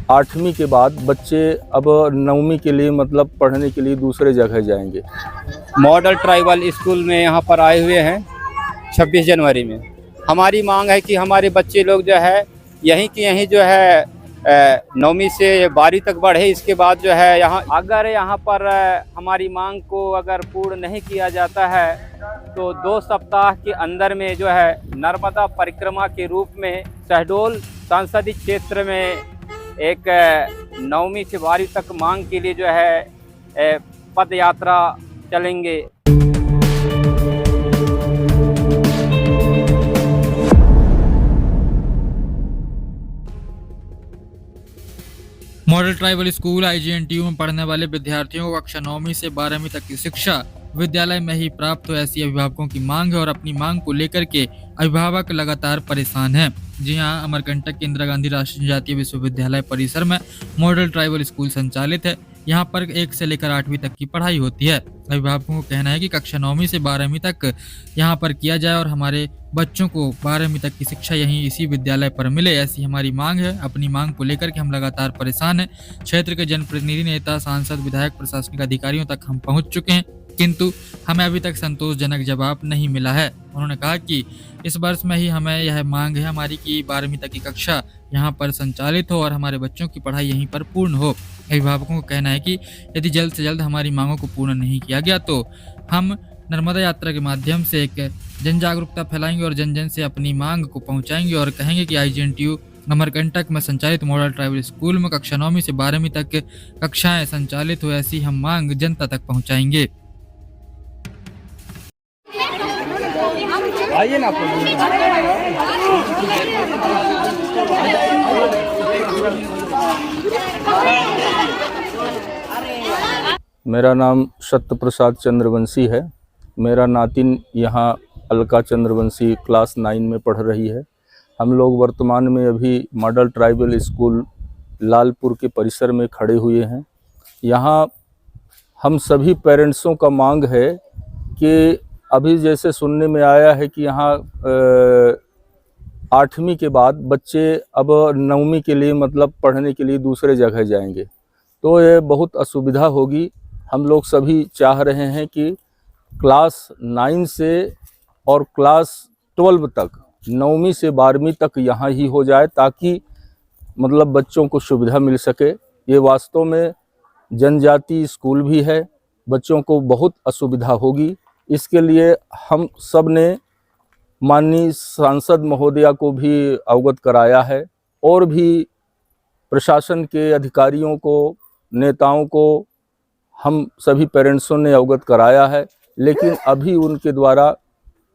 8वीं के बाद बच्चे अब 9वीं के लिए मतलब पढ़ने के लिए दूसरे जगह जाएंगे। मॉडल ट्राइबल स्कूल में यहाँ पर आए हुए हैं 26 जनवरी में। हमारी मांग है कि हमारे बच्चे लोग जो है यहीं की यहीं जो है 9वीं से 12वीं तक बढ़े। इसके बाद जो है यहाँ पर हमारी मांग को अगर पूर्ण नहीं किया जाता है तो 2 सप्ताह के अंदर में जो है नर्मदा परिक्रमा के रूप में शहडोल संसदीय क्षेत्र में एक 9वीं से 12वीं तक मांग के लिए जो है पद यात्रा चलेंगे। मॉडल ट्राइबल स्कूल IGNTU में पढ़ने वाले विद्यार्थियों को कक्षा 9वीं से 12वीं तक की शिक्षा विद्यालय में ही प्राप्त हो, ऐसी अभिभावकों की मांग है और अपनी मांग को लेकर के अभिभावक लगातार परेशान हैं। जी हां, अमरकंटक के इंदिरा गांधी राष्ट्रीय जनजातीय विश्वविद्यालय परिसर में मॉडल ट्राइबल स्कूल संचालित है। यहाँ पर 1 से लेकर 8वीं तक की पढ़ाई होती है। अभिभावकों को कहना है कि कक्षा 9वीं से 12वीं तक यहाँ पर किया जाए और हमारे बच्चों को 12वीं तक की शिक्षा यहीं इसी विद्यालय पर मिले, ऐसी हमारी मांग है। अपनी मांग को लेकर के हम लगातार परेशान हैं। क्षेत्र के जनप्रतिनिधि, नेता, सांसद, विधायक, प्रशासनिक अधिकारियों तक हम पहुँच चुके हैं, किंतु हमें अभी तक संतोषजनक जवाब नहीं मिला है। उन्होंने कहा कि इस वर्ष में ही हमें यह मांग है हमारी कि 12वीं तक की कक्षा यहाँ पर संचालित हो और हमारे बच्चों की पढ़ाई यहीं पर पूर्ण हो। अभिभावकों को कहना है कि यदि जल्द से जल्द हमारी मांगों को पूर्ण नहीं किया गया तो हम नर्मदा यात्रा के माध्यम से एक जन जागरूकता फैलाएंगे और जन जन से अपनी मांग को पहुँचाएंगे और कहेंगे कि IGNTU अमरकंटक में संचालित मॉडल ट्राइबल स्कूल में कक्षा 9वीं से 12वीं तक कक्षाएं संचालित हो, ऐसी हम मांग जनता तक पहुँचाएंगे। आइए ना मेरा नाम सत्य प्रसाद चंद्रवंशी है। मेरा नातिन यहाँ अलका चंद्रवंशी क्लास 9 में पढ़ रही है। हम लोग वर्तमान में अभी मॉडल ट्राइबल स्कूल लालपुर के परिसर में खड़े हुए हैं। यहाँ हम सभी पेरेंट्सों का मांग है कि अभी जैसे सुनने में आया है कि यहाँ 8वीं के बाद बच्चे अब 9वीं के लिए मतलब पढ़ने के लिए दूसरे जगह जाएंगे, तो ये बहुत असुविधा होगी। हम लोग सभी चाह रहे हैं कि क्लास 9 से और क्लास 12 तक 9वीं से 12वीं तक यहाँ ही हो जाए, ताकि मतलब बच्चों को सुविधा मिल सके। ये वास्तव में जनजाति स्कूल भी है, बच्चों को बहुत असुविधा होगी। इसके लिए हम सब ने माननीय सांसद महोदया को भी अवगत कराया है और भी प्रशासन के अधिकारियों को, नेताओं को हम सभी पेरेंट्सों ने अवगत कराया है, लेकिन अभी उनके द्वारा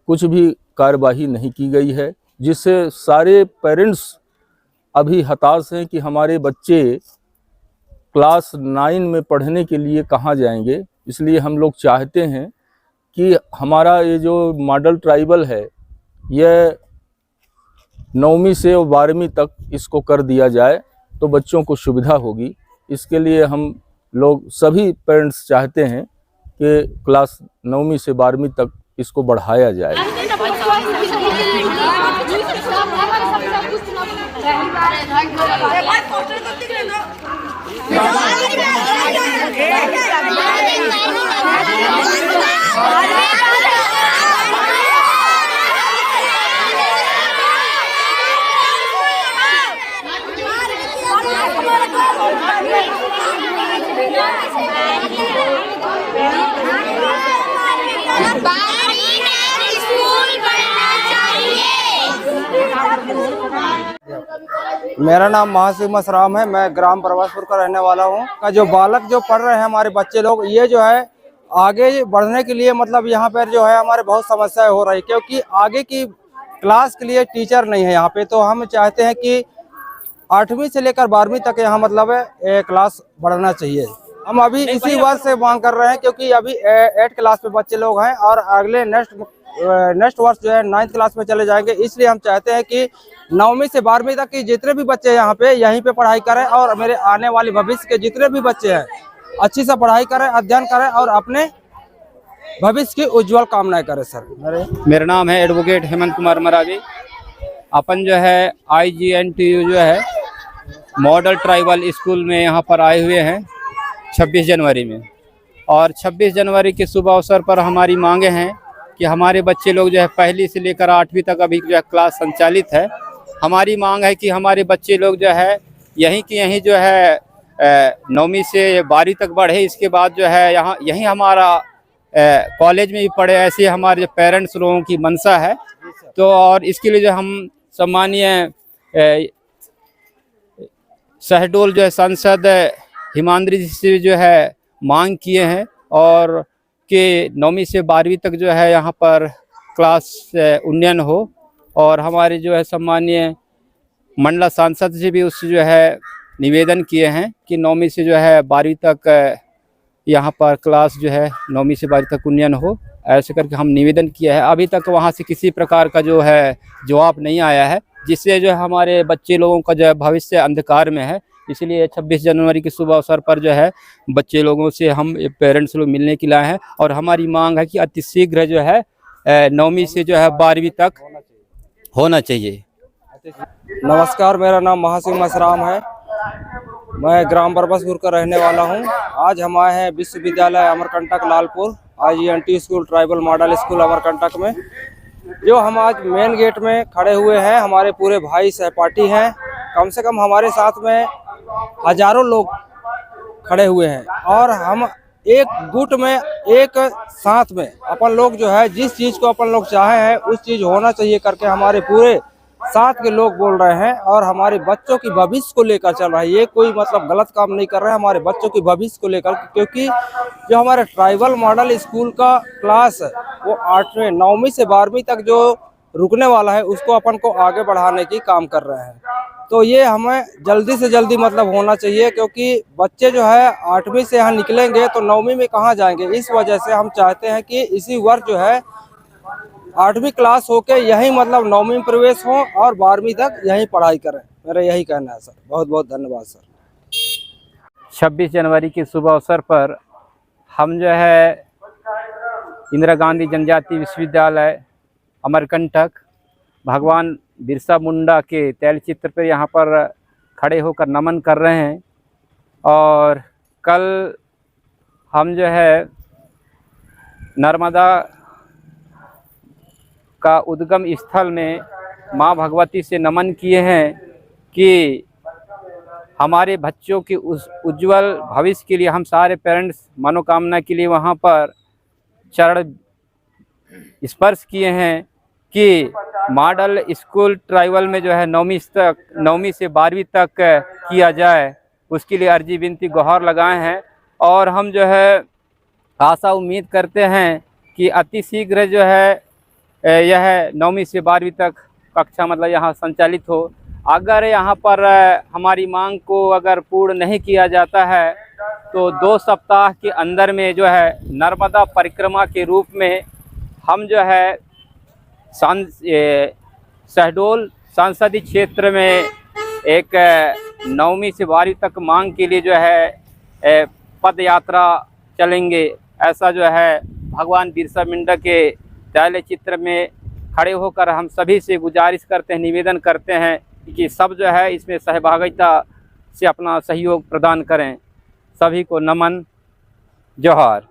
कुछ भी कार्यवाही नहीं की गई है, जिससे सारे पेरेंट्स अभी हताश हैं कि हमारे बच्चे क्लास 9 में पढ़ने के लिए कहाँ जाएंगे। इसलिए हम लोग चाहते हैं कि हमारा ये जो मॉडल ट्राइबल है यह 9वीं से 12वीं तक इसको कर दिया जाए तो बच्चों को सुविधा होगी। इसके लिए हम लोग सभी पेरेंट्स चाहते हैं कि क्लास 9वीं से 12वीं तक इसको बढ़ाया जाए। मेरा नाम महासिंह मसराम है। मैं ग्राम प्रवासपुर का रहने वाला हूँ। का जो बालक जो पढ़ रहे हैं हमारे बच्चे लोग, ये जो है आगे बढ़ने के लिए मतलब यहाँ पर जो है हमारे बहुत समस्याएं हो रही, क्योंकि आगे की क्लास के लिए टीचर नहीं है यहाँ पे। तो हम चाहते हैं कि 8वीं से लेकर 12वीं तक यहाँ मतलब क्लास बढ़ना चाहिए। हम अभी इसी वर्ष से मांग कर रहे हैं, क्योंकि अभी 8 क्लास में बच्चे लोग हैं और अगले नेक्स्ट वर्ष जो है 9th क्लास में चले जाएंगे। इसलिए हम चाहते हैं कि 9वीं से 12वीं तक की जितने भी बच्चे यहाँ पे यहीं पे पढ़ाई करें और मेरे आने वाले भविष्य के जितने भी बच्चे हैं अच्छी से पढ़ाई करें, अध्ययन करें और अपने भविष्य की उज्जवल कामनाएं करें। सर, मेरा नाम है एडवोकेट हेमंत कुमार मरावी। अपन जो है IGNTU जो है मॉडल ट्राइबल स्कूल में यहाँ पर आए हुए हैं 26 जनवरी में। और 26 जनवरी के शुभ अवसर पर हमारी मांगे हैं कि हमारे बच्चे लोग जो है पहली से लेकर 8वीं तक अभी जो है क्लास संचालित है। हमारी मांग है कि हमारे बच्चे लोग जो है यहीं की यहीं जो है 9वीं से 12वीं तक बढ़े। इसके बाद जो है यहाँ यहीं हमारा कॉलेज में भी पढ़े, ऐसे हमारे जो पेरेंट्स लोगों की मंशा है। तो और इसके लिए जो हम सम्मानीय शहडोल जो है सांसद हिमाद्री जी से जो है मांग किए हैं और कि 9वीं से 12वीं तक जो है यहाँ पर क्लास उन्नयन हो। और हमारे जो है सम्मानीय मंडला सांसद से भी उससे जो है निवेदन किए हैं कि 9वीं से जो है 12वीं तक यहाँ पर क्लास जो है 9वीं से 12वीं तक उन्नयन हो, ऐसे करके हम निवेदन किया है। अभी तक वहाँ से किसी प्रकार का जो है जवाब नहीं आया है, जिससे जो है हमारे बच्चे लोगों का जो है भविष्य अंधकार में है। इसलिए 26 जनवरी के शुभ अवसर पर जो है बच्चे लोगों से हम पेरेंट्स लोग मिलने के लिए आए हैं। और हमारी मांग है कि अतिशीघ्र जो है 9वीं से जो है 12वीं तक होना चाहिए। नमस्कार, मेरा नाम महासिंह मसराम है। मैं ग्राम बरबसपुर का रहने वाला हूं। आज हम आए हैं विश्वविद्यालय Amarkantak Lalpur IGNT school tribal model school Amarkantak में। जो हम आज मेन गेट में खड़े हुए हैं, हमारे पूरे भाई सहपाठी हैं। कम से कम हमारे साथ में हजारों लोग खड़े हुए हैं और हम एक गुट में एक साथ में अपन लोग जो है जिस चीज़ को अपन लोग चाहे हैं उस चीज़ होना चाहिए करके हमारे पूरे साथ के लोग बोल रहे हैं। और हमारे बच्चों की भविष्य को लेकर चल रहा है, ये कोई मतलब गलत काम नहीं कर रहे हैं, हमारे बच्चों की भविष्य को लेकर। क्योंकि जो हमारे ट्राइबल मॉडल स्कूल का क्लास है वो 8वीं 9वीं से 12वीं तक जो रुकने वाला है उसको अपन को आगे बढ़ाने की काम कर रहे हैं। तो ये हमें जल्दी से जल्दी मतलब होना चाहिए, क्योंकि बच्चे जो है 8वीं से यहाँ निकलेंगे तो 9वीं में कहाँ जाएंगे। इस वजह से हम चाहते हैं कि इसी वर्ष जो है 8वीं क्लास होके यहीं मतलब 9वीं में प्रवेश हो और 12वीं तक यहीं पढ़ाई करें। मेरा यही कहना है सर। बहुत बहुत धन्यवाद सर। 26 जनवरी के शुभ अवसर पर हम जो है इंदिरा गांधी जनजातीय विश्वविद्यालय अमरकंटक भगवान बिरसा मुंडा के तैलचित्र पर यहाँ पर खड़े होकर नमन कर रहे हैं। और कल हम जो है नर्मदा का उद्गम स्थल में माँ भगवती से नमन किए हैं कि हमारे बच्चों के उस उज्जवल भविष्य के लिए हम सारे पेरेंट्स मनोकामना के लिए वहाँ पर चरण स्पर्श किए हैं कि मॉडल स्कूल ट्राइबल में जो है 9वीं से 12वीं तक किया जाए, उसके लिए अर्जी विनती गुहार लगाए हैं। और हम जो है आशा उम्मीद करते हैं कि अतिशीघ्र जो है यह 9वीं से 12वीं तक कक्षा मतलब यहाँ संचालित हो। अगर यहाँ पर हमारी मांग को अगर पूर्ण नहीं किया जाता है तो 2 सप्ताह के अंदर में जो है नर्मदा परिक्रमा के रूप में हम जो है शहडोल संसदीय क्षेत्र में एक 9वीं से 12वीं तक मांग के लिए जो है पद यात्रा चलेंगे। ऐसा जो है भगवान बिरसा मुंडा के तैल चित्र में खड़े होकर हम सभी से गुजारिश करते हैं, निवेदन करते हैं कि सब जो है इसमें सहभागिता से अपना सहयोग प्रदान करें। सभी को नमन, जोहार।